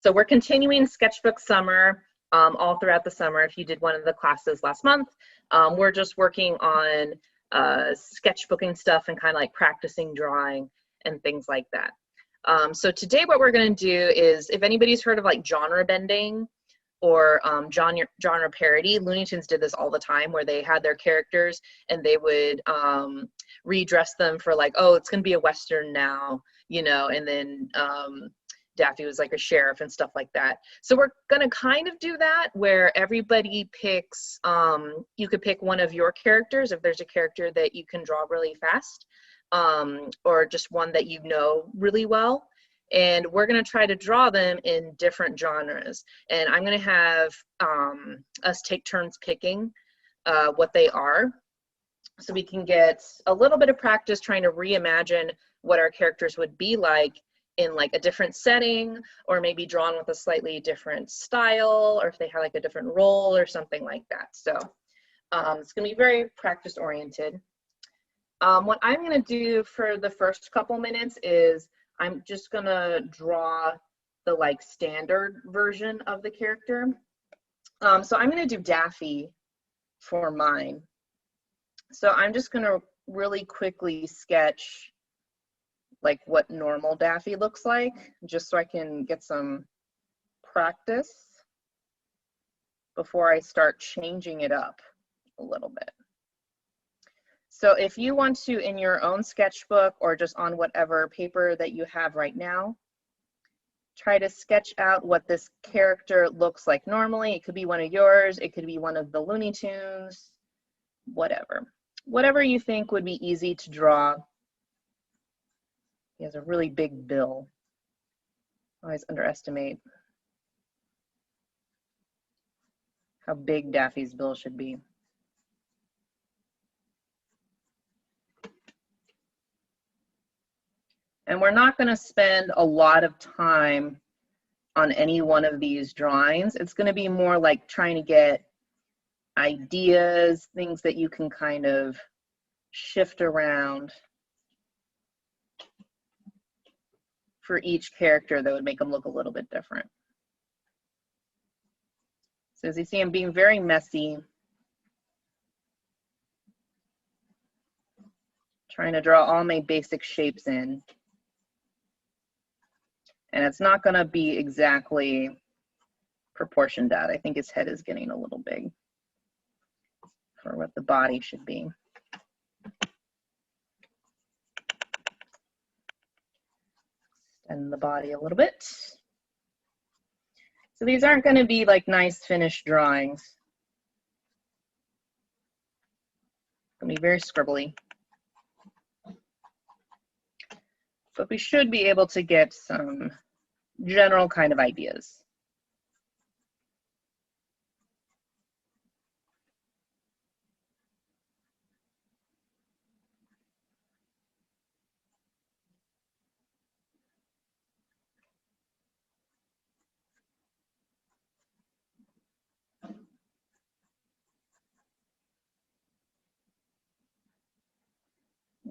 So we're continuing Sketchbook Summer all throughout the summer. If you did one of the classes last month, we're just working on sketchbooking stuff and kind of like practicing drawing and things like that. So today what we're going to do is, if anybody's heard of like genre bending or genre parody, Looney Tunes did this all the time, where they had their characters and they would redress them for like, oh, it's going to be a Western now, you know, and then Daffy was like a sheriff and stuff like that. So we're going to kind of do that, where everybody picks, you could pick one of your characters if there's a character that you can draw really fast, or just one that you know really well. And we're going to try to draw them in different genres. And I'm going to have us take turns picking what they are, so we can get a little bit of practice trying to reimagine what our characters would be like in like a different setting, or maybe drawn with a slightly different style, or if they have like a different role or something like that. So it's going to be very practice oriented. What I'm going to do for the first couple minutes is I'm just going to draw the like standard version of the character. So I'm going to do Daffy for mine. So I'm just going to really quickly sketch like what normal Daffy looks like, just so I can get some practice before I start changing it up a little bit. So if you want to, in your own sketchbook or just on whatever paper that you have right now, try to sketch out what this character looks like normally. It could be one of yours, it could be one of the Looney Tunes, whatever. Whatever you think would be easy to draw. He has a really big bill. I always underestimate how big Daffy's bill should be. And we're not going to spend a lot of time on any one of these drawings. It's going to be more like trying to get ideas, things that you can kind of shift around for each character that would make them look a little bit different. So as you see, I'm being very messy, trying to draw all my basic shapes in. And it's not going to be exactly proportioned out. I think his head is getting a little big for what the body should be. Extend the body a little bit. So these aren't going to be like nice finished drawings. It's going to be very scribbly. But we should be able to get some general kind of ideas.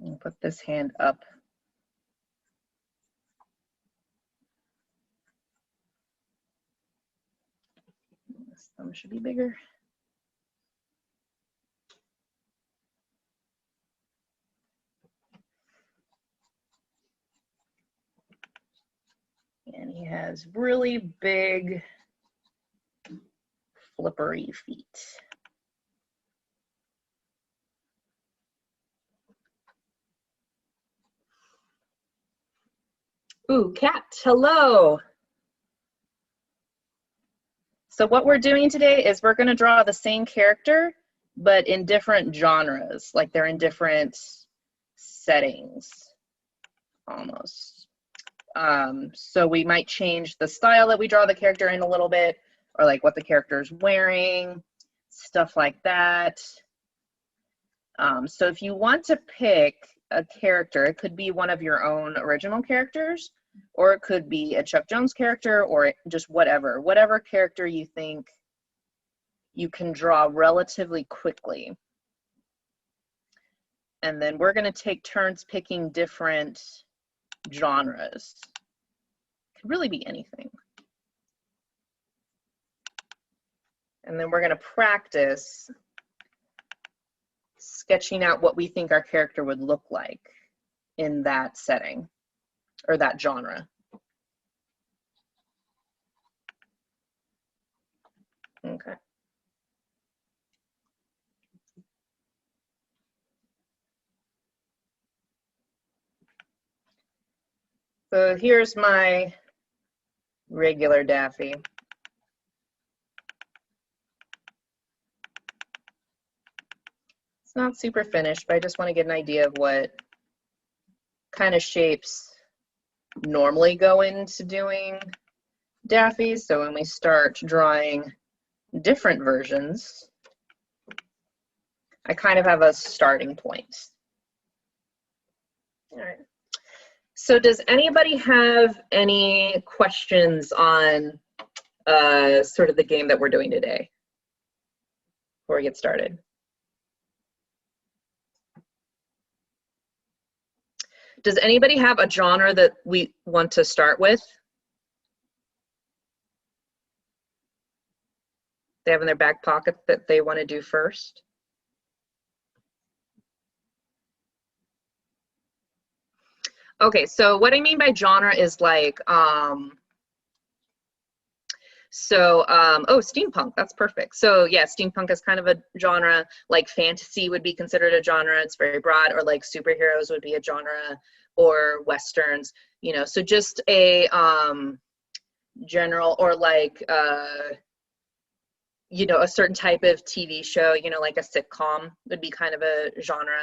I'll put this hand up. This thumb should be bigger. And he has really big, flippery feet. Ooh, cat, hello. So what we're doing today is we're going to draw the same character, but in different genres, like they're in different settings, almost. So we might change the style that we draw the character in a little bit, or like what the character's wearing, stuff like that. So if you want to pick a character, it could be one of your own original characters, or it could be a Chuck Jones character, or just whatever character you think you can draw relatively quickly. And then we're going to take turns picking different genres. It could really be anything. And then we're going to practice sketching out what we think our character would look like in that setting or that genre. Okay. So here's my regular Daffy. It's not super finished, but I just want to get an idea of what kind of shapes normally go into doing Daffy. So when we start drawing different versions, I kind of have a starting point. All right. So does anybody have any questions on sort of the game that we're doing today before we get started? Does anybody have a genre that we want to start with? They have in their back pocket that they want to do first? Okay, so what I mean by genre is like, oh, steampunk, that's perfect. So yeah, steampunk is kind of a genre, like fantasy would be considered a genre, it's very broad, or like superheroes would be a genre, or westerns, you know, so just a general, or like, you know, a certain type of TV show, you know, like a sitcom would be kind of a genre.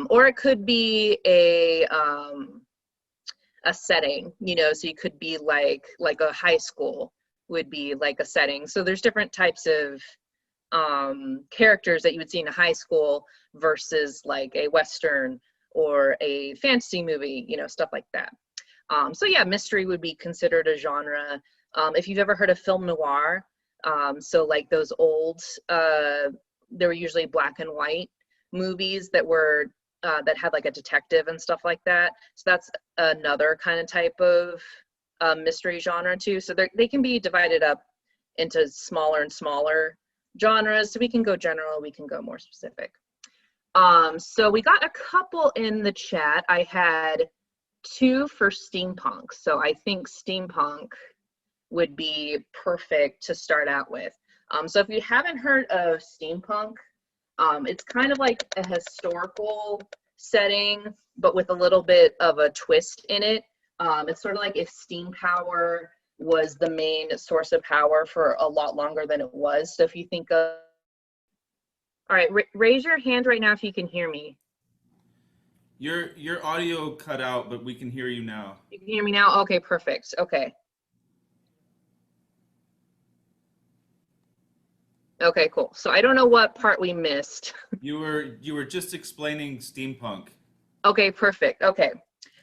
Or it could be a setting, you know, so you could be like a high school would be like a setting. So there's different types of characters that you would see in a high school versus like a Western or a fantasy movie, you know, stuff like that. So yeah, mystery would be considered a genre. If you've ever heard of film noir, so like those old, they were usually black and white movies that were that had like a detective and stuff like that. So that's another kind of type of mystery genre too. So they can be divided up into smaller and smaller genres. So we can go general, we can go more specific. So we got a couple in the chat. I had 2 for steampunk. So I think steampunk would be perfect to start out with. So if you haven't heard of steampunk, it's kind of like a historical setting, but with a little bit of a twist in it. It's sort of like if steam power was the main source of power for a lot longer than it was. So if you think of, all right, raise your hand right now if you can hear me. Your audio cut out, but we can hear you now. You can hear me now? Okay, perfect. Okay. Okay, cool. So I don't know what part we missed. You were just explaining steampunk. Okay, perfect. Okay.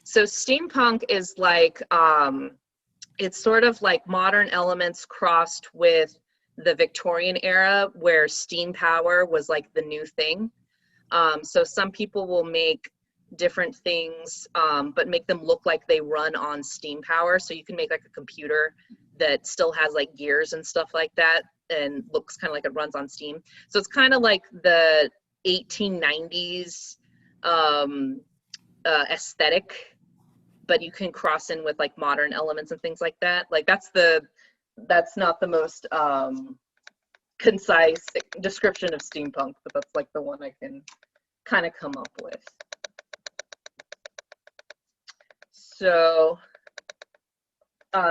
So steampunk is like, it's sort of like modern elements crossed with the Victorian era where steam power was like the new thing. So some people will make different things, but make them look like they run on steam power. So you can make like a computer that still has like gears and stuff like that and looks kind of like it runs on steam. So it's kind of like the 1890s aesthetic, but you can cross in with like modern elements and things like that. Like that's not the most concise description of steampunk, but that's like the one I can kind of come up with. So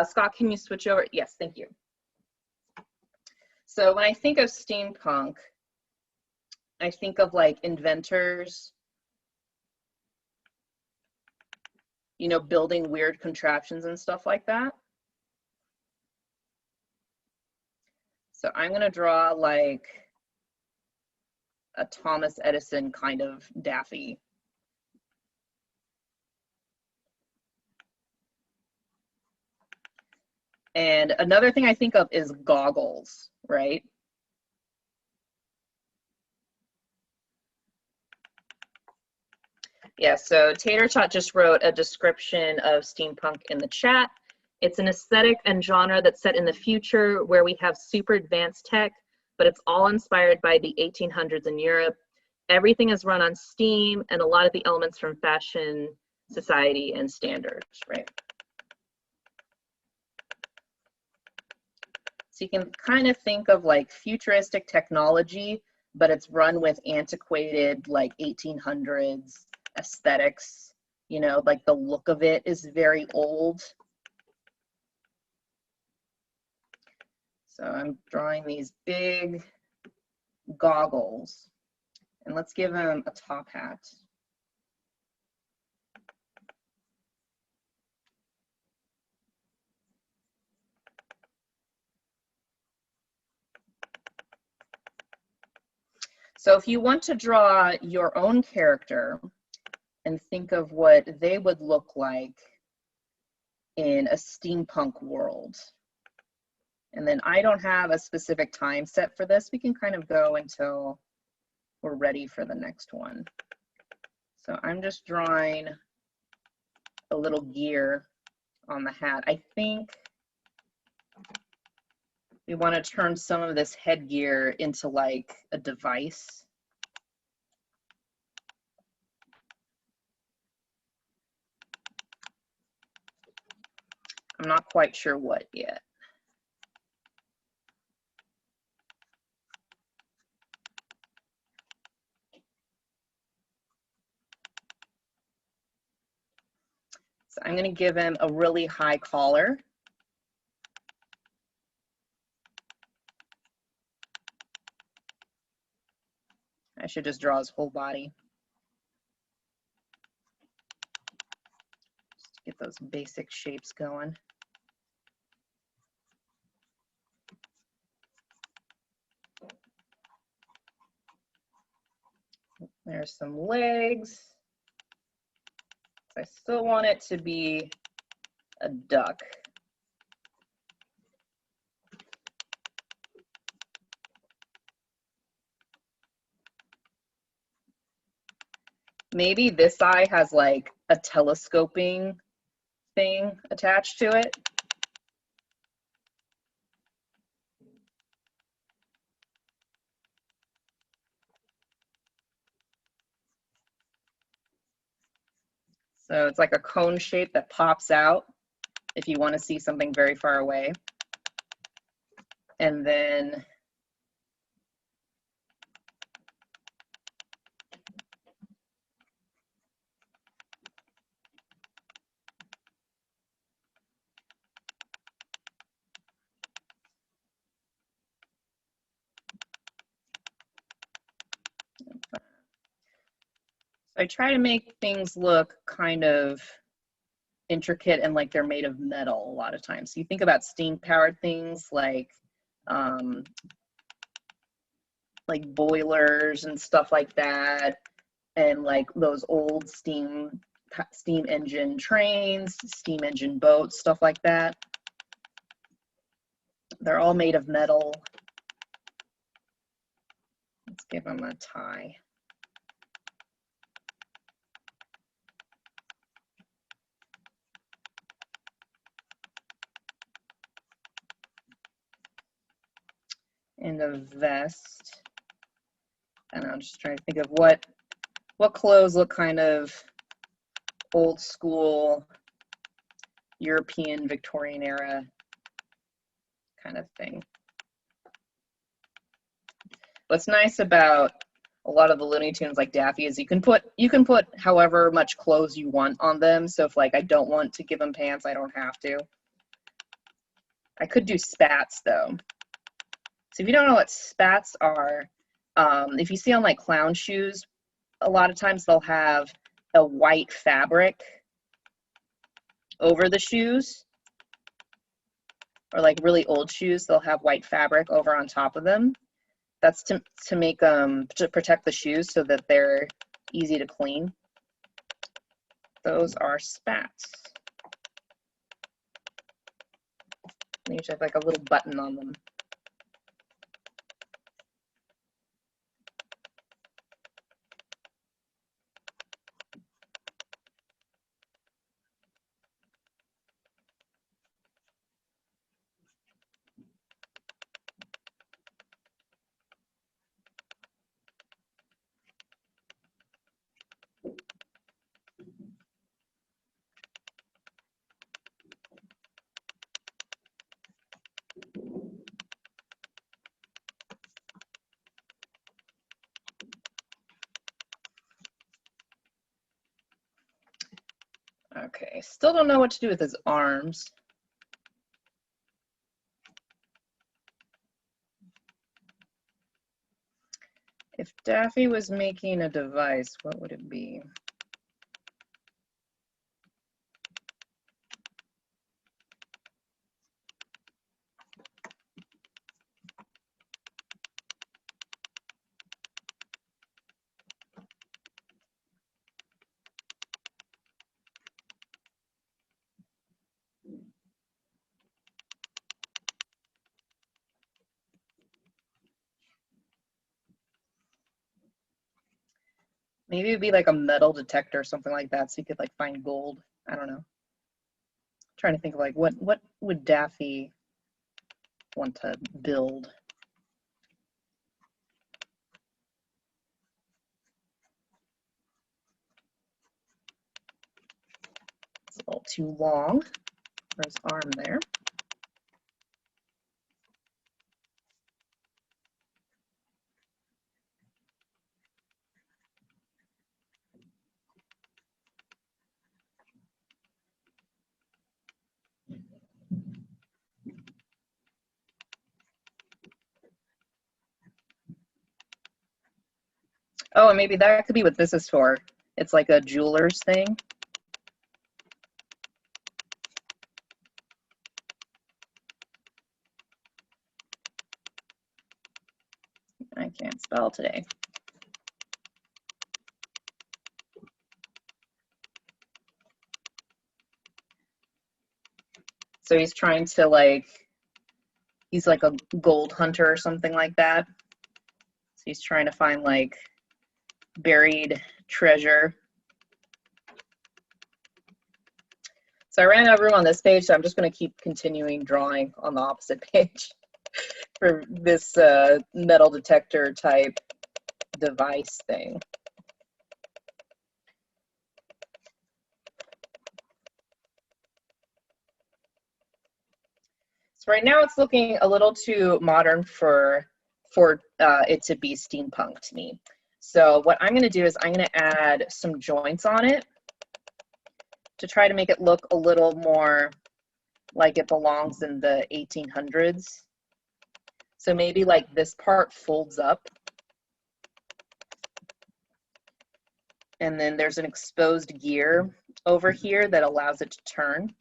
Scott, can you switch over? Yes, thank you. So when I think of steampunk, I think of like inventors, you know, building weird contraptions and stuff like that. So I'm gonna draw like a Thomas Edison kind of Daffy. And another thing I think of is goggles, right? Yeah, so Tater Tot just wrote a description of steampunk in the chat. It's an aesthetic and genre that's set in the future where we have super advanced tech, but it's all inspired by the 1800s in Europe. Everything is run on steam and a lot of the elements from fashion, society, and standards, right? So you can kind of think of like futuristic technology, but it's run with antiquated like 1800s aesthetics. You know, like the look of it is very old. So I'm drawing these big goggles, and let's give him a top hat. So if you want to draw your own character and think of what they would look like in a steampunk world, and then I don't have a specific time set for this, we can kind of go until we're ready for the next one. So I'm just drawing a little gear on the hat. I think we want to turn some of this headgear into like a device. I'm not quite sure what yet. So I'm going to give him a really high collar. I should just draw his whole body. Just get those basic shapes going. There's some legs. I still want it to be a duck. Maybe this eye has like a telescoping thing attached to it. So it's like a cone shape that pops out if you want to see something very far away. And then I try to make things look kind of intricate and like they're made of metal a lot of times. So you think about steam powered things like boilers and stuff like that, and like those old steam engine trains, steam engine boats, stuff like that. They're all made of metal. Let's give them a tie. And a vest. And I'm just trying to think of what clothes look kind of old school European Victorian era kind of thing. What's nice about a lot of the Looney Tunes like Daffy is you can put however much clothes you want on them. So if like I don't want to give them pants, I don't have to. I could do spats though. So if you don't know what spats are, if you see on like clown shoes, a lot of times they'll have a white fabric over the shoes, or like really old shoes, they'll have white fabric over on top of them. That's to make to protect the shoes so that they're easy to clean. Those are spats. They usually have like a little button on them. Okay, still don't know what to do with his arms. If Daffy was making a device, what would it be? Maybe it'd be like a metal detector or something like that, so you could like find gold. I don't know. I'm trying to think of like what would Daffy want to build? It's a little too long for his arm there. Oh, and maybe that could be what this is for. It's like a jeweler's thing. I can't spell today. So he's trying to like, he's like a gold hunter or something like that. So he's trying to find like buried treasure. So I ran out of room on this page, so I'm just going to keep continuing drawing on the opposite page for this metal detector type device thing. So right now it's looking a little too modern for it to be steampunk to me. So what I'm going to do is I'm going to add some joints on it to try to make it look a little more like it belongs in the 1800s. So maybe like this part folds up. And then there's an exposed gear over here that allows it to turn.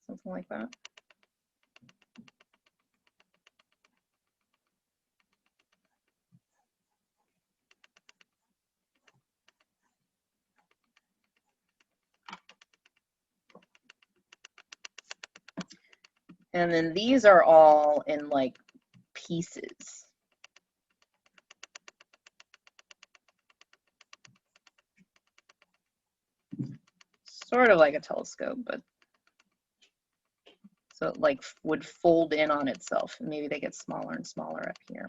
Something like that. And then these are all in like pieces. Sort of like a telescope, but so it like would fold in on itself. Maybe they get smaller and smaller up here.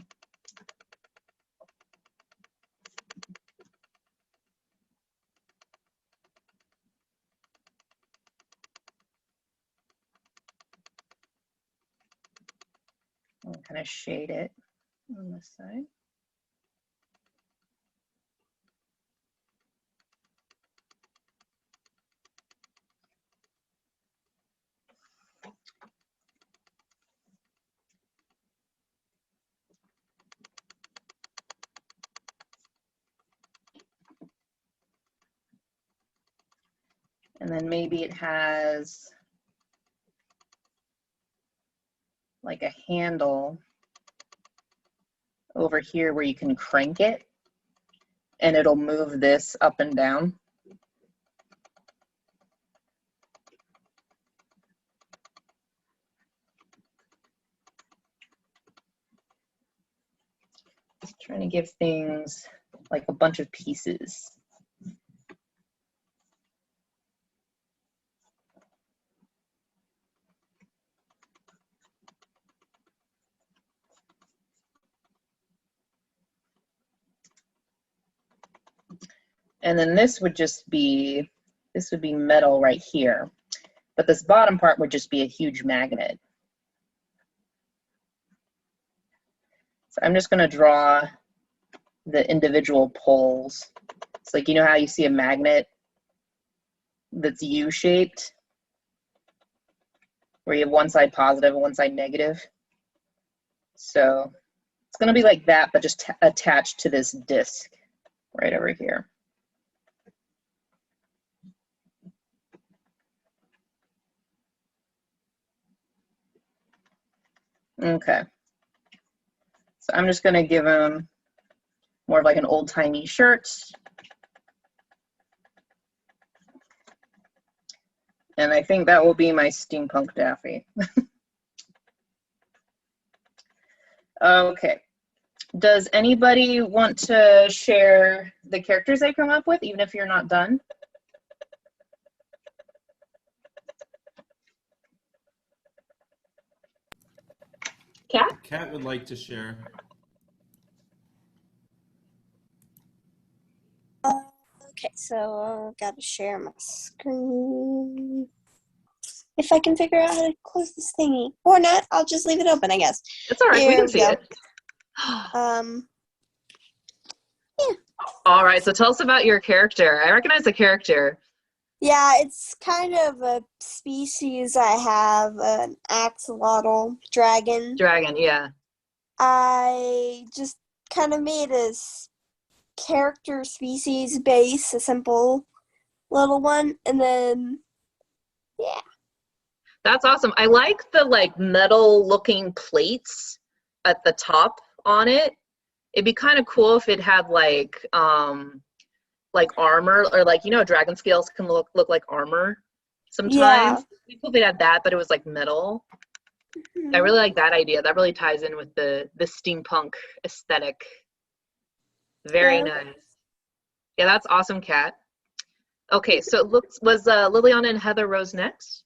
I'll kind of shade it on this side. And then maybe it has like a handle over here where you can crank it and it'll move this up and down. Just trying to give things like a bunch of pieces. And then this would be metal right here. But this bottom part would just be a huge magnet. So I'm just going to draw the individual poles It's like, you know how you see a magnet that's U-shaped, where you have one side positive and one side negative? So it's going to be like that, but just attached to this disc right over here. Okay. So I'm just going to give him more of like an old-timey shirt. And I think that will be my steampunk Daffy. Okay. Does anybody want to share the characters they come up with, even if you're not done? Kat? Kat would like to share. Okay, so I've got to share my screen. If I can figure out how to close this thingy. Or not, I'll just leave it open, I guess. It's all right. We can see it. Yeah. All right. So tell us about your character. I recognize the character. Yeah, it's kind of a species I have, an axolotl dragon. Dragon, yeah. I just kind of made a character species base, a simple little one, and then, yeah. That's awesome. I like the like metal looking plates at the top on it. It'd be kind of cool if it had like armor, or like, you know, dragon scales can look like armor sometimes. Yeah. It'd be cool if it had that, but it was like metal. I really like that idea. That really ties in with the steampunk aesthetic. Very nice. Yeah, that's awesome, Kat. Okay, so it looks, was Liliana and Heather Rose next?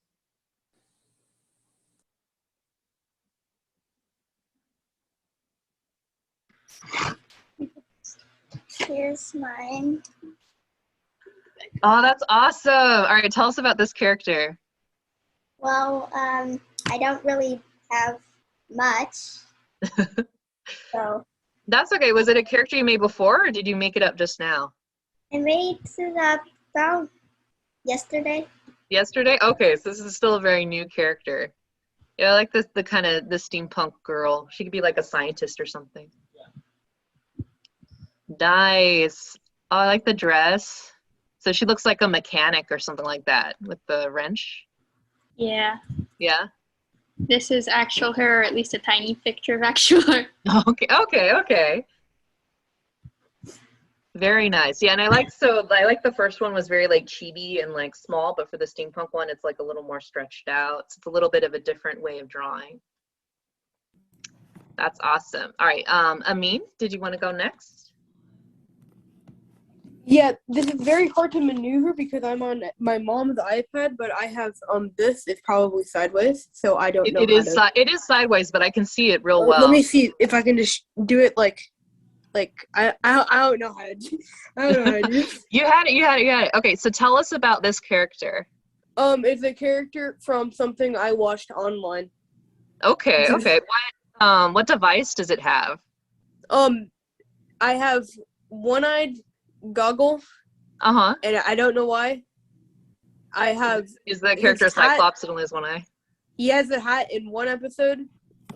Here's mine. Oh, that's awesome. All right, tell us about this character. Well, I don't really have much. So That's okay. Was it a character you made before, or did you make it up just now? I made it up about yesterday. Yesterday? Okay, so this is still a very new character. Yeah, I like this, the kind of the steampunk girl. She could be like a scientist or something. Nice. Oh, I like the dress. So she looks like a mechanic or something like that with the wrench. Yeah. Yeah. This is actual her, or at least a tiny picture of actual her. Okay. Very nice. Yeah, and I like the first one was very like chibi and like small, but for the steampunk one, it's like a little more stretched out. So it's a little bit of a different way of drawing. That's awesome. All right, Amin, did you want to go next? Yeah, this is very hard to maneuver because I'm on my mom's iPad, but I have this is probably sideways, so I don't know. It is sideways, but I can see it real well. Let me see if I can just do it like I don't know how to do. I don't know how to do. You had it. Okay, so tell us about this character. It's a character from something I watched online. Okay. What device does it have? I have one-eyed goggle. Uh-huh. And I don't know why. I have. Is the character Cyclops that only has one eye? He has a hat in one episode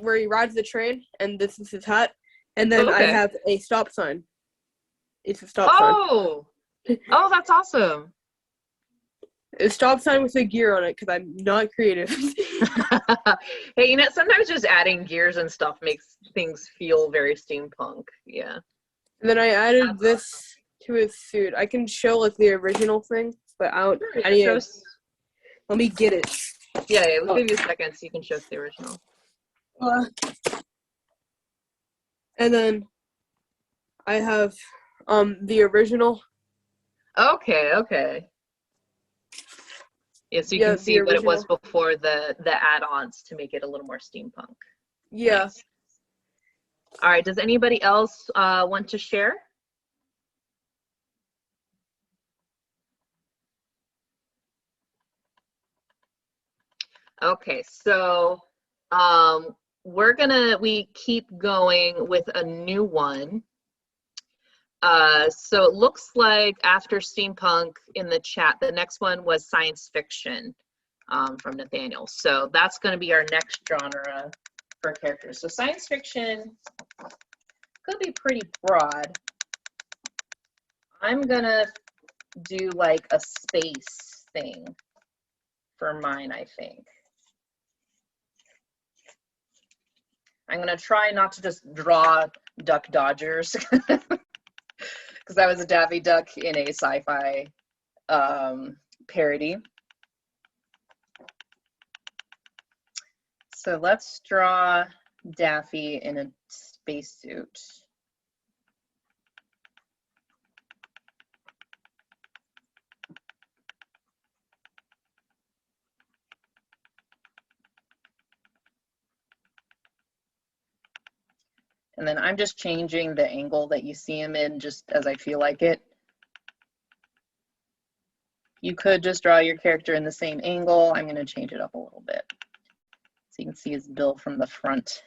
where he rides the train, and this is his hat. And then I have a stop sign. It's a stop sign. Oh, that's awesome. A stop sign with a gear on it because I'm not creative. Hey, you know, sometimes just adding gears and stuff makes things feel very steampunk. Yeah. And then I added this to his suit. I can show like the original thing, but I don't. Let me get it. Yeah, we'll give you a second so you can show us the original. And then I have the original. Okay. Yeah, so you can see what it was before the add-ons to make it a little more steampunk. Yeah. Nice. All right, does anybody else want to share? Okay, so we keep going with a new one. So it looks like after steampunk in the chat, the next one was science fiction from Nathaniel. So that's going to be our next genre for characters. So science fiction could be pretty broad. I'm going to do like a space thing for mine, I think. I'm going to try not to just draw Duck Dodgers because I was a Daffy Duck in a sci-fi parody. So let's draw Daffy in a spacesuit. And then I'm just changing the angle that you see him in just as I feel like it. You could just draw your character in the same angle. I'm going to change it up a little bit so you can see his bill from the front.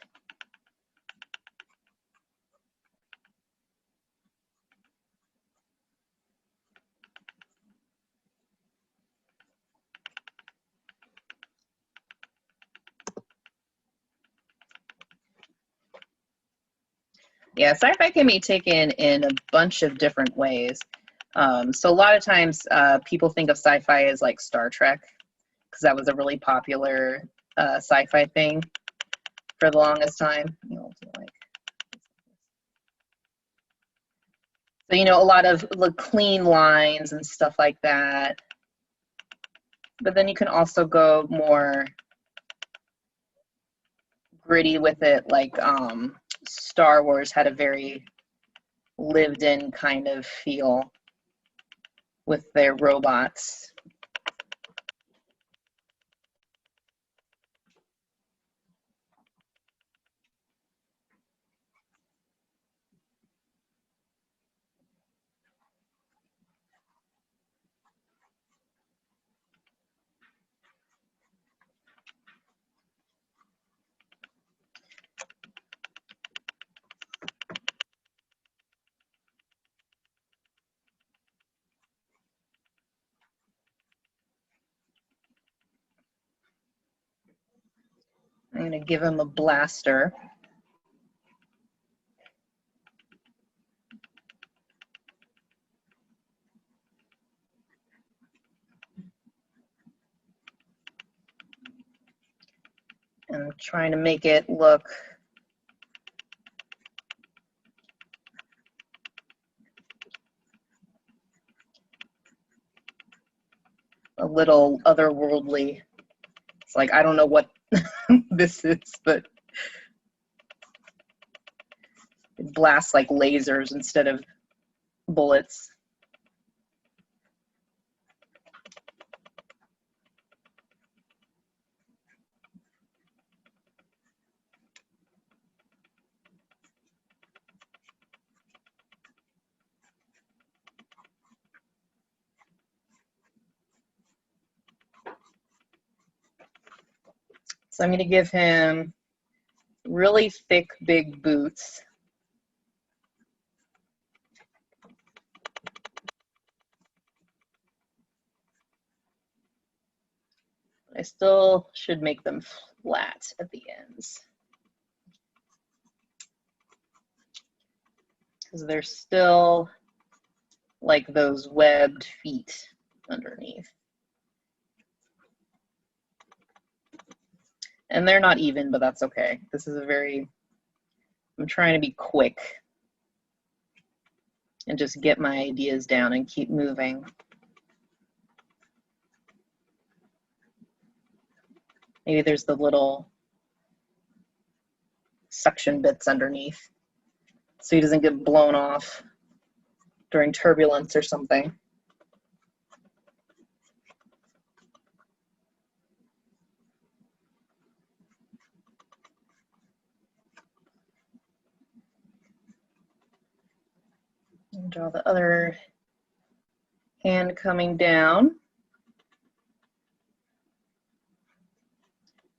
Yeah, sci-fi can be taken in a bunch of different ways. So a lot of times people think of sci-fi as like Star Trek, because that was a really popular sci-fi thing for the longest time. So, you know, a lot of the clean lines and stuff like that. But then you can also go more gritty with it, like Star Wars had a very lived-in kind of feel with their robots. I'm going to give him a blaster. And I'm trying to make it look a little otherworldly. It's like, I don't know what this is, but it blasts like lasers instead of bullets. So I'm going to give him really thick, big boots. I still should make them flat at the ends, because they're still like those webbed feet underneath. And they're not even, but that's okay. This is a very, I'm trying to be quick and just get my ideas down and keep moving. Maybe there's the little suction bits underneath so he doesn't get blown off during turbulence or something. And draw the other hand coming down.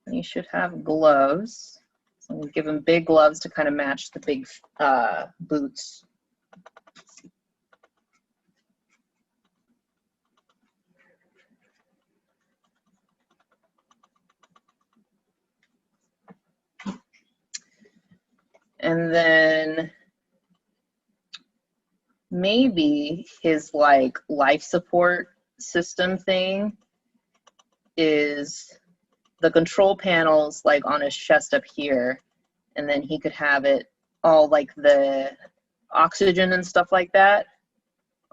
And you should have gloves. So I'm going to give him big gloves to kind of match the big boots. And then maybe his like life support system thing is the control panels like on his chest up here, and then he could have it all like the oxygen and stuff like that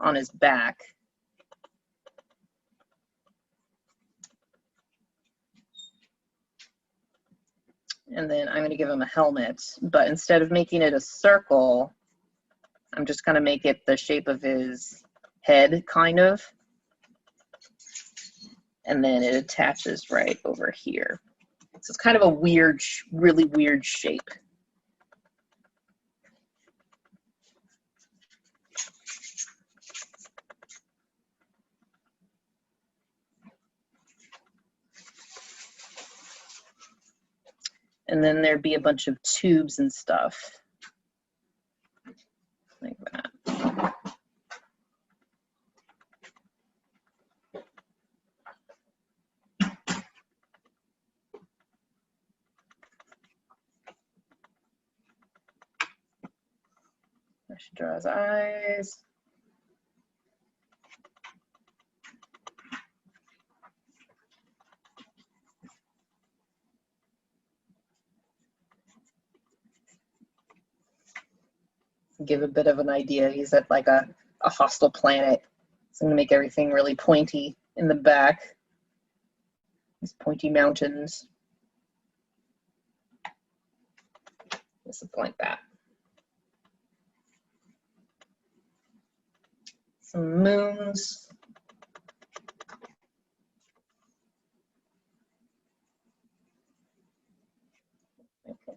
on his back. And then I'm going to give him a helmet, but instead of making it a circle, I'm just going to make it the shape of his head, kind of. And then it attaches right over here. So it's kind of a weird, really weird shape. And then there'd be a bunch of tubes and stuff like that. I should draw his eyes. Give a bit of an idea. He's at like a hostile planet. So I'm gonna make everything really pointy in the back. These pointy mountains. Something like that. Some moons. Okay.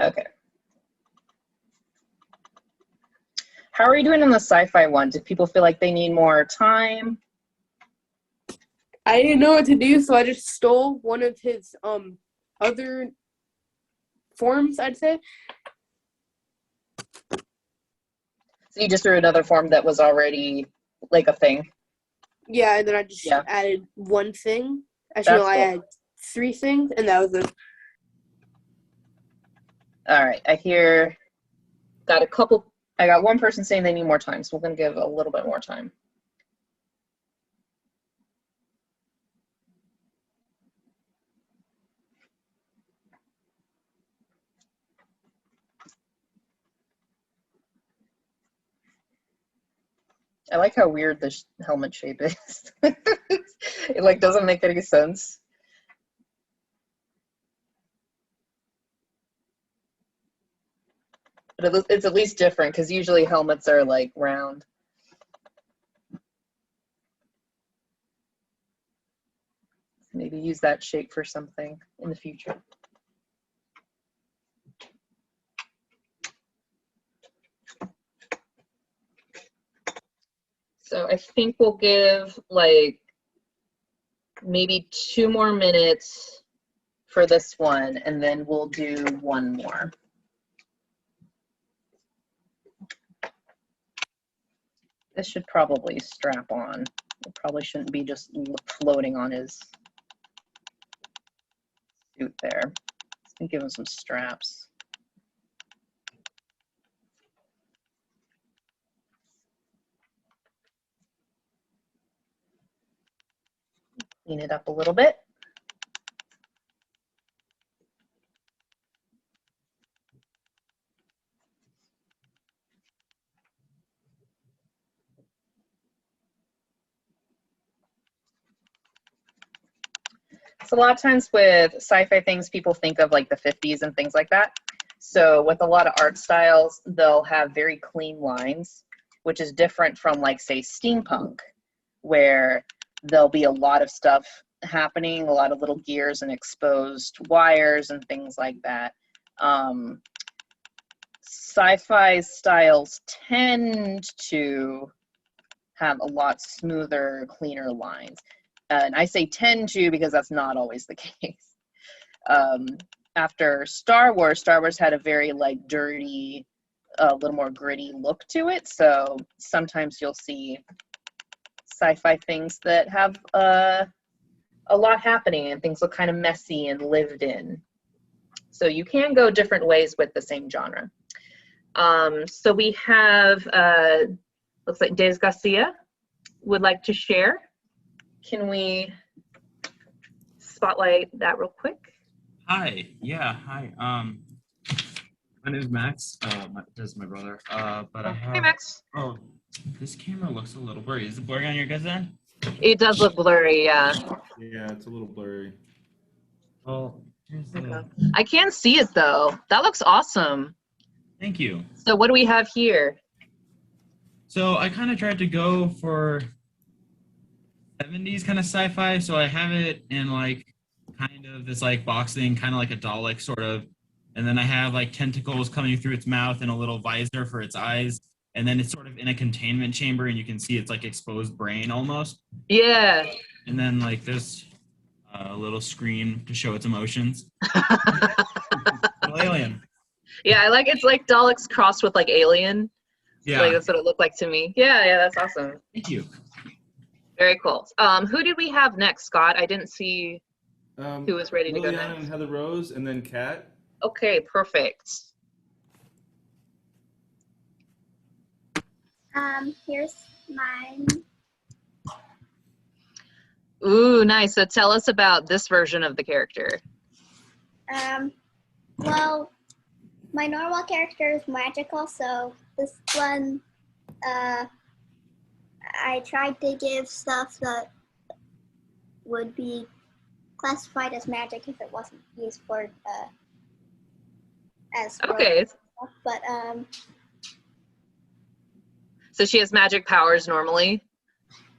Okay. How are you doing on the sci-fi one? Do people feel like they need more time? I didn't know what to do, so I just stole one of his other forms, I'd say. So you just drew another form that was already like a thing? Yeah, and then I just added one thing. Actually, no, I had 3 things, and that was it. All right, I got one person saying they need more time, so we're going to give a little bit more time. I like how weird this helmet shape is. It like doesn't make any sense. But it's at least different because usually helmets are like round. Maybe use that shape for something in the future. So I think we'll give like maybe 2 more minutes for this one, and then we'll do one more. This should probably strap on. It probably shouldn't be just floating on his suit there. Let's give him some straps. Clean it up a little bit. So a lot of times with sci-fi things, people think of like the 50s and things like that. So with a lot of art styles, they'll have very clean lines, which is different from like, say, steampunk, where there'll be a lot of stuff happening, a lot of little gears and exposed wires and things like that. sci-fi styles tend to have a lot smoother, cleaner lines. And I say tend to because that's not always the case. After Star Wars had a very like dirty, a little more gritty look to it. So sometimes you'll see sci-fi things that have a lot happening and things look kind of messy and lived in. So you can go different ways with the same genre. So we have, looks like Des Garcia would like to share. Can we spotlight that real quick? Hi. Yeah. Hi. My name is Max. This is my brother. But I have. Hey, Max. Oh, this camera looks a little blurry. Is it blurry on your guys' end? It does look blurry, yeah. Yeah, it's a little blurry. Well, here's the. Okay. I can see it though. That looks awesome. Thank you. So what do we have here? So I kind of tried to go for 70s kind of sci-fi. So I have it in like kind of this like box thing, kind of like a Dalek sort of. And then I have like tentacles coming through its mouth and a little visor for its eyes. And then it's sort of in a containment chamber and you can see it's like exposed brain almost. Yeah. And then like there's a little screen to show its emotions. Little alien. Yeah, I like it's like Daleks crossed with like Alien. Yeah. Like that's what it looked like to me. Yeah, that's awesome. Thank you. Very cool. Who did we have next, Scott? I didn't see who was ready to go Liliana next. and Heather Rose, and then Kat. Okay, perfect. Here's mine. Ooh, nice. So tell us about this version of the character. Well, my normal character is magical, so this one, I tried to give stuff that would be classified as magic if it wasn't used for, as Okay. stuff. But, So she has magic powers normally,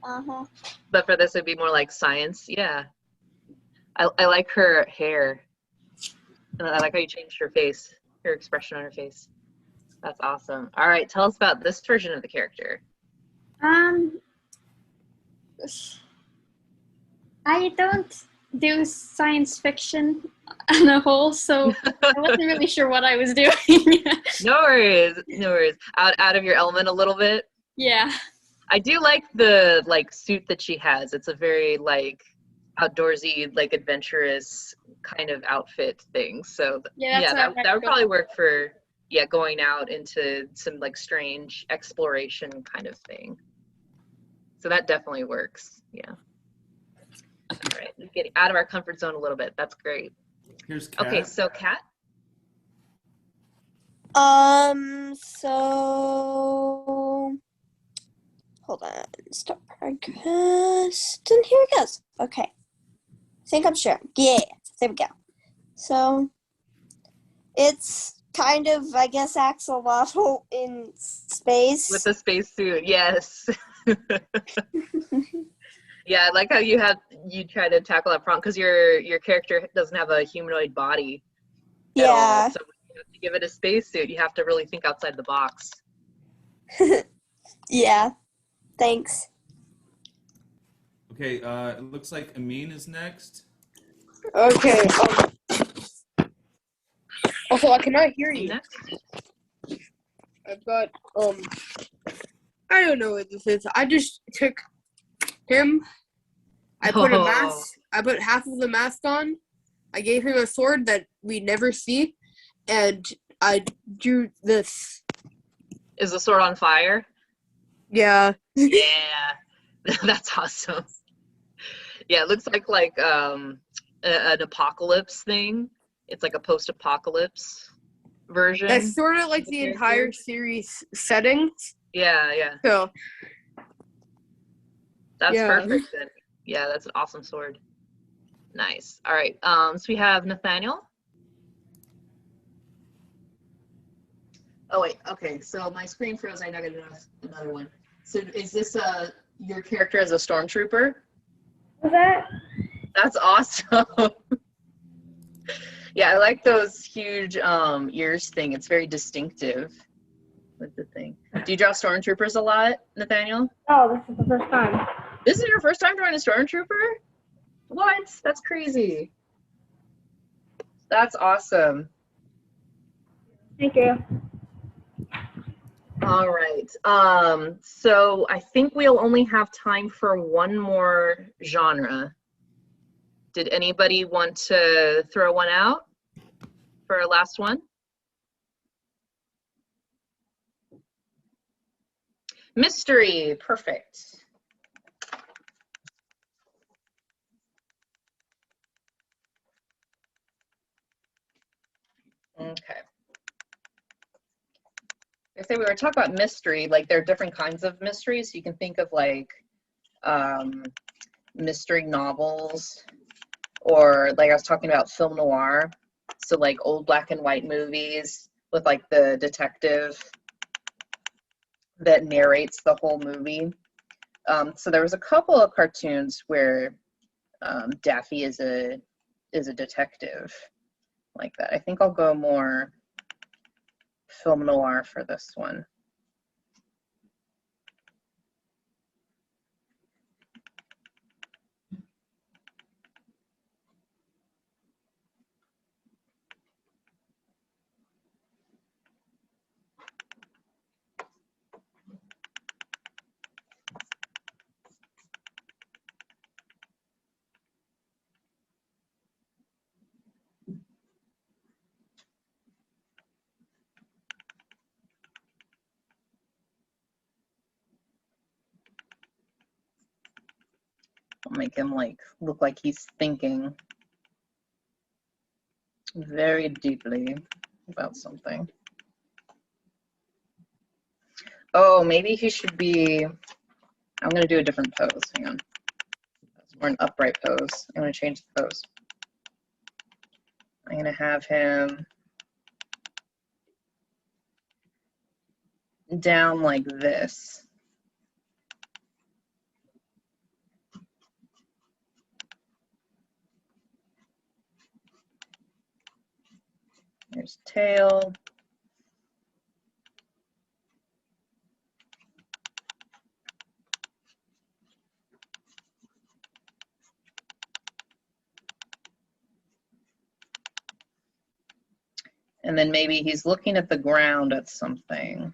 uh-huh. but for this it'd be more like science. Yeah. I like her hair. And I like how you changed her face, her expression on her face. That's awesome. All right, tell us about this version of the character. I don't do science fiction on a whole, so I wasn't really sure what I was doing. No worries, no worries. Out of your element a little bit. Yeah. I do like the suit that she has. It's a very like outdoorsy, like adventurous kind of outfit thing. So Yeah, that would probably work for going out into some like strange exploration kind of thing. So that definitely works. Yeah. All right, getting out of our comfort zone a little bit. That's great. Here's Kat. Okay, so Kat. So hold on. Start podcast. And here it goes. Okay. I think I'm sure. Yeah. There we go. So it's kind of, I guess, axolotl in space. With the spacesuit, yes. Yeah, I like how you try to tackle that problem because your character doesn't have a humanoid body at all. So when you have to give it a spacesuit, you have to really think outside the box. Yeah. Thanks. Okay, it looks like Amin is next. Okay. Also, I cannot hear you. Next. I've got I don't know what this is. I just took him. I put a mask. I put half of the mask on. I gave him a sword that we never see, and I drew this. Is the sword on fire? Yeah. Yeah, that's awesome. Yeah, it looks like an apocalypse thing. It's like a post-apocalypse version. That's sort of like the entire series setting. Yeah. So. That's Yeah. perfect then. Yeah, that's an awesome sword. Nice. All right. So we have Nathaniel. Oh wait. Okay. So my screen froze. I gotta do another one. So is this your character as a stormtrooper? Was that? That's awesome. Yeah, I like those huge ears thing. It's very distinctive with the thing. Do you draw stormtroopers a lot, Nathaniel? Oh, this is the first time. This is your first time drawing a stormtrooper? What? That's crazy. That's awesome. Thank you. All right. So I think we'll only have time for one more genre. Did anybody want to throw one out for our last one? Mystery, perfect. Okay. I say we were talking about mystery, like there are different kinds of mysteries. You can think of like mystery novels, or like I was talking about film noir. So like old black and white movies with like the detective that narrates the whole movie. So there was a couple of cartoons where Daffy is a detective like that. I think I'll go more film noir for this one. I'll make him like look like he's thinking very deeply about something. Oh, maybe he should be, I'm gonna do a different pose, hang on. That's more an upright pose. I'm gonna change the pose. I'm gonna have him down like this. There's tail. And then maybe he's looking at the ground at something.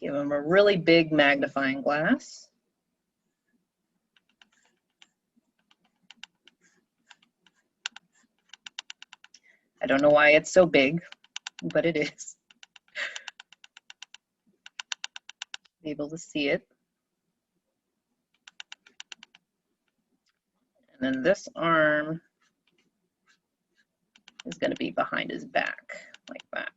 Give him a really big magnifying glass. I don't know why it's so big, but it is. Be able to see it. And then this arm is going to be behind his back, like that.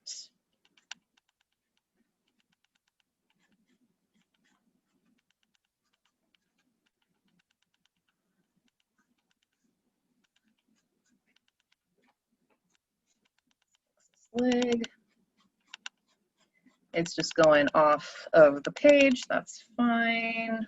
Leg. It's just going off of the page, that's fine.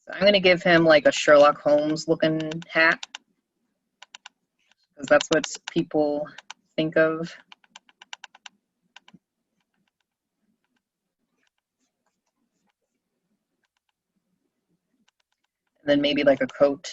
So I'm going to give him like a Sherlock Holmes looking hat, because that's what people think of. And then maybe like a coat.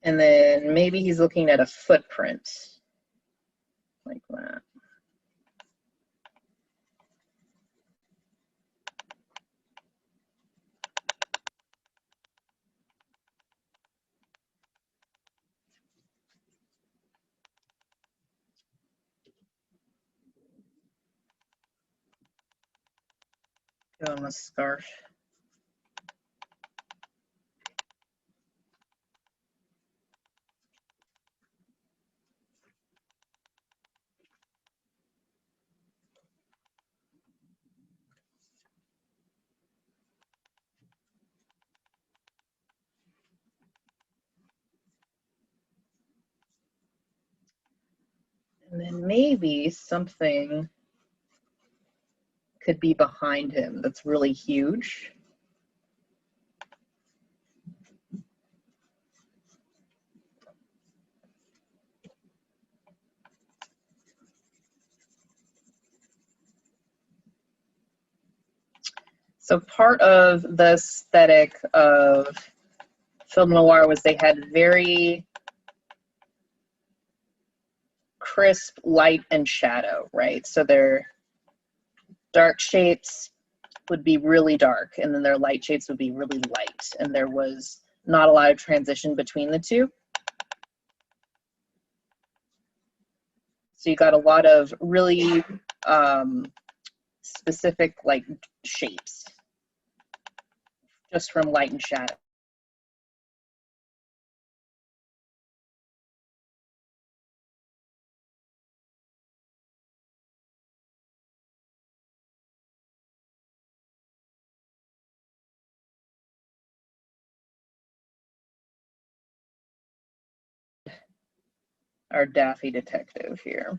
And then maybe he's looking at a footprint like that. Give him a scarf. And then maybe something could be behind him that's really huge. So part of the aesthetic of film noir was they had very crisp light and shadow, right? So their dark shapes would be really dark, and then their light shapes would be really light, and there was not a lot of transition between the two. So you got a lot of really specific like shapes just from light and shadow. Our Daffy detective here.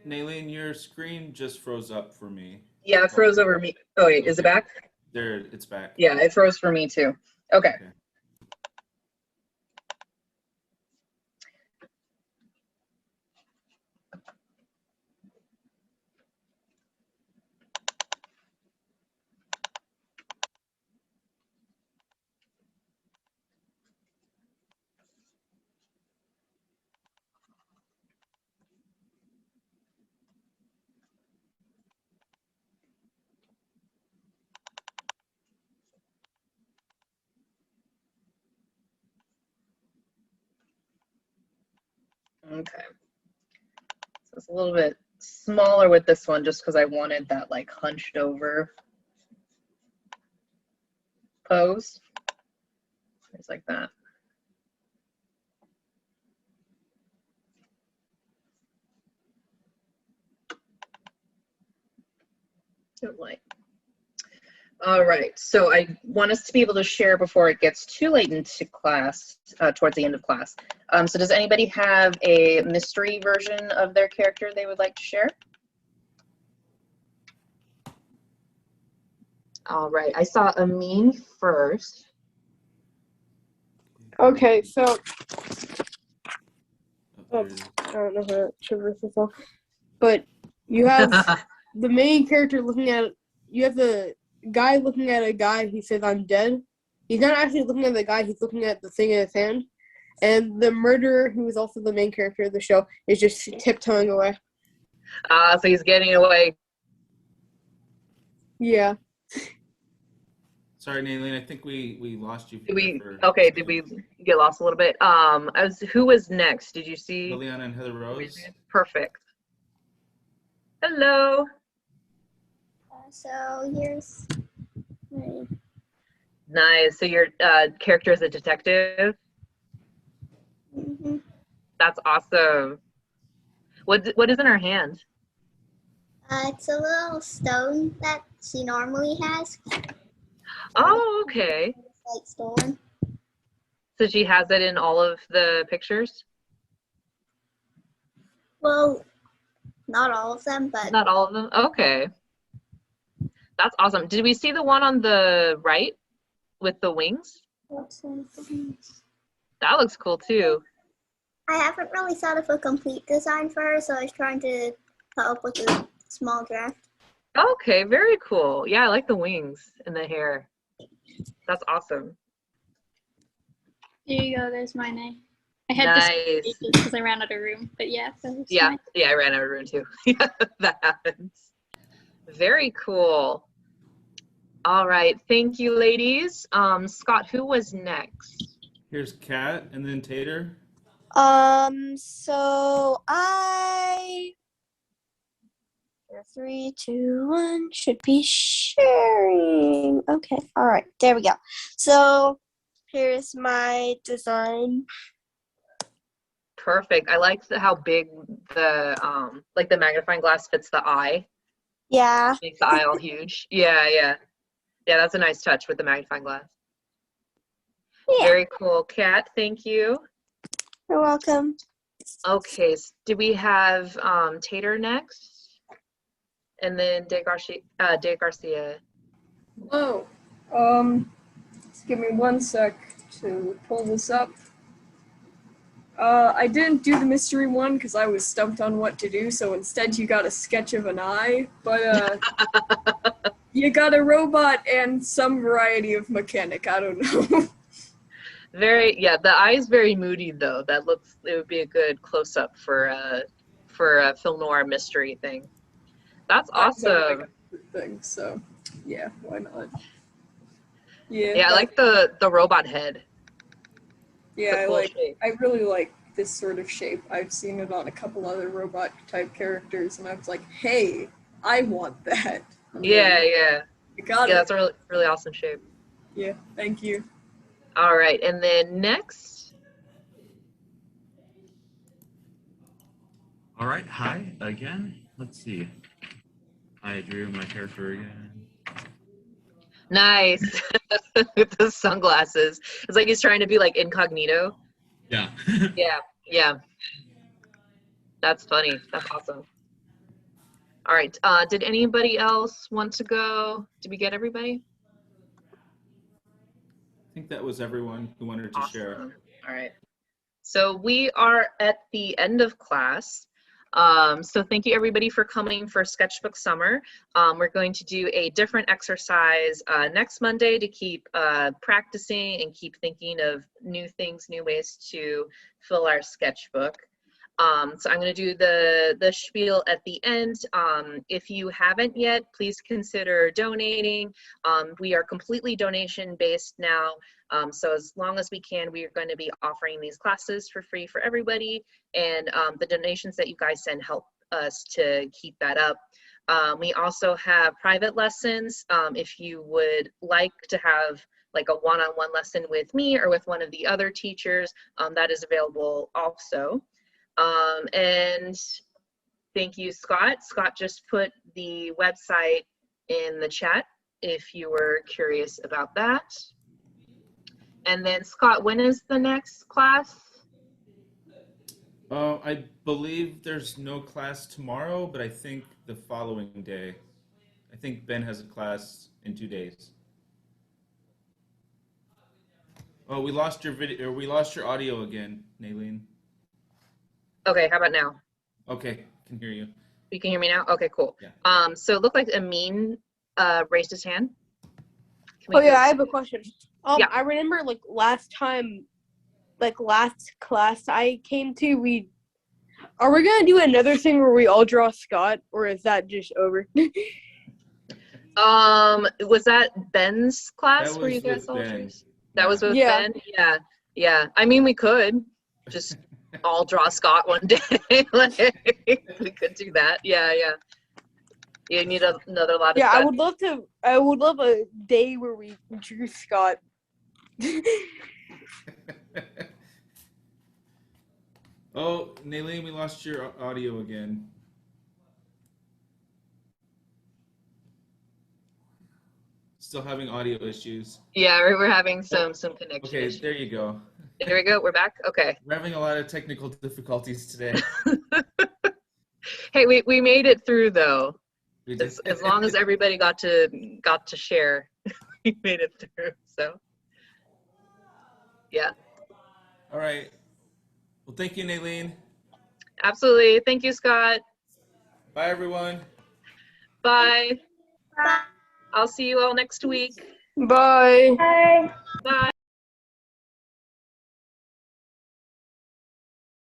Naylene, your screen just froze up for me. Yeah, it froze over me. Oh wait, is it back? There, it's back. Yeah, it froze for me too. Okay. Okay. So it's a little bit smaller with this one just because I wanted that like hunched over pose. It's like that. Don't like. All right, so I want us to be able to share before it gets too late into class, towards the end of class. So does anybody have a mystery version of their character they would like to share? All right, I saw Amin first. Okay, so Oh, there it is. I don't know how to traverse this all, but you have the main character looking at. You have the guy looking at a guy. He says, "I'm dead." He's not actually looking at the guy. He's looking at the thing in his hand. And the murderer, who is also the main character of the show, is just tiptoeing away. So he's getting away. Yeah. Sorry, Naylene, I think we lost you. Did we? Okay, did we get lost a little bit? Who was next? Did you see? Liliana and Heather Rose. Perfect. Hello. So here's my Nice. So your character is a detective. That's awesome. What is in her hand? it's a little stone that she normally has. Oh, okay. It's like stolen. So she has it in all of the pictures? Well, not all of them, but Not all of them? Okay. That's awesome. Did we see the one on the right with the wings? That looks cool too. I haven't really thought of a complete design for her, so I was trying to come up with a small draft. Okay, very cool. Yeah, I like the wings and the hair. That's awesome. Here you go. There's my name. I had to Nice. because I ran out of room. But yeah, there's Yeah, mine. yeah, I ran out of room too. Yeah, that happens. Very cool. All right, thank you, ladies. Scott, who was next? Here's Kat and then Tater. So I 3, 2, 1 should be sharing. Okay, all right, there we go. So here's my design. Perfect. I like how big the like the magnifying glass fits the eye. Yeah. Makes the eye all huge. Yeah, yeah. Yeah, that's a nice touch with the magnifying glass. Yeah. Very cool. Kat, thank you. You're welcome. Okay, so do we have Tater next? And then De Garcia. Hello. Just give me 1 sec to pull this up. I didn't do the mystery one because I was stumped on what to do, so instead you got a sketch of an eye, but you got a robot and some variety of mechanic, I don't know. Yeah, the eye is very moody though. It would be a good close up for a film noir mystery thing. That's awesome. Thing, so yeah, why not? Yeah. Yeah, I like the robot head. Yeah, Cool shape. I really like this sort of shape. I've seen it on a couple other robot type characters, and I was like, hey, I want that. Yeah, yeah. You got Yeah, it. that's a really, really awesome shape. Yeah, thank you. All right, and then next. All right, hi again. Let's see. I drew my character again. Nice. With the sunglasses. It's like he's trying to be like incognito. Yeah. Yeah, yeah. That's funny. That's awesome. All right. Did anybody else want to go? Did we get everybody? I think that was everyone who wanted to share. Awesome. All right. So we are at the end of class. So thank you everybody for coming for Sketchbook Summer. We're going to do a different exercise next Monday to keep practicing and keep thinking of new things, new ways to fill our sketchbook. So I'm going to do the spiel at the end. If you haven't yet, please consider donating. We are completely donation based now. So as long as we can, we are going to be offering these classes for free for everybody. And the donations that you guys send help us to keep that up. We also have private lessons. If you would like to have like a one-on-one lesson with me or with one of the other teachers, that is available also. And thank you, Scott. Scott just put the website in the chat if you were curious about that. And then Scott, when is the next class? I believe there's no class tomorrow, but I think the following day. I think Ben has a class in 2 days. Oh, we lost your video, or we lost your audio again, Naylene. Okay, how about now? Okay, can hear you. You can hear me now? Okay, cool. Yeah. So it looked like Amin raised his hand. Oh yeah, I have a question. Yeah. I remember like last class I came to, are we gonna do another thing where we all draw Scott, or is that just over? Was that Ben's class? That Were you was guys with all Ben. trees? That was with Yeah. Ben? Yeah, yeah. I mean, we could just all draw Scott one day. Like, we could do that. Yeah, yeah. You need another lot of Yeah, Scott. I would love a day where we drew Scott. Oh, Naylene, we lost your audio again. Still having audio issues. Yeah, we're having some connection Okay, issues. there you go. There we go. We're back. Okay. We're having a lot of technical difficulties today. Hey, we made it through though. We did. As long as everybody got to share, we made it through. So yeah. All right. Well, thank you, Naylene. Absolutely. Thank you, Scott. Bye, everyone. Bye. Bye. I'll see you all next week. Bye. Bye. Bye.